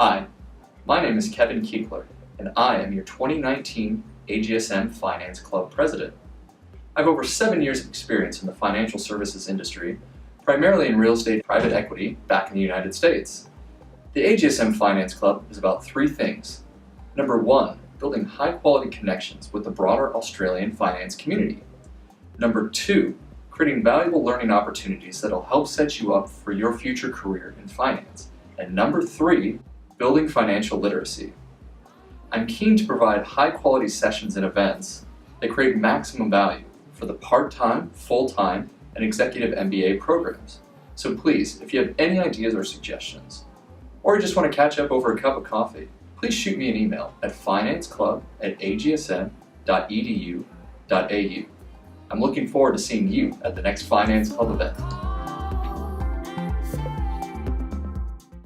Hi, my name is Kevin Kuechler, and I am your 2019 AGSM Finance Club President. I have over 7 years of experience in the financial services industry, primarily in real estate private equity back in the United States. The AGSM Finance Club is about 3 things. Number 1, building high-quality connections with the broader Australian finance community. Number 2, creating valuable learning opportunities that will help set you up for your future career in finance. And number 3, building financial literacy. I'm keen to provide high-quality sessions and events that create maximum value for the part-time, full-time, and executive MBA programs. So please, if you have any ideas or suggestions, or you just want to catch up over a cup of coffee, please shoot me an email at financeclub@agsm.edu.au. I'm looking forward to seeing you at the next Finance Club event.